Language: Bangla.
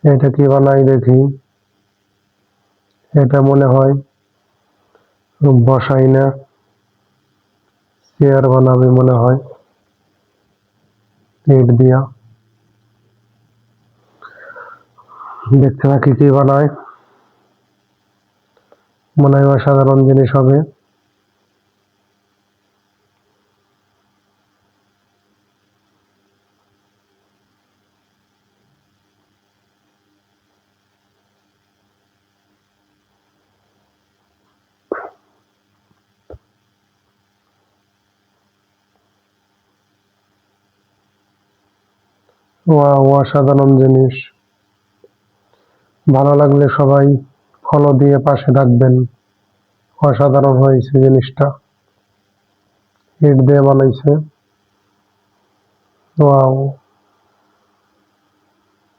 এটা কি বানাই দেখি। এটা মনে হয় বসাই না, চেয়ার বানাবে মনে হয় ইট দিয়া। দেখতে থাকি কি বানায়, মনে হয় অসাধারণ জিনিস হবে। ওয়াও, অসাধারণ জিনিস। ভালো লাগলে সবাই ফলো দিয়ে পাশে থাকবেন। অসাধারণ হয়েছে জিনিসটা, ইট দিয়ে বানাইছে। ওয়াও।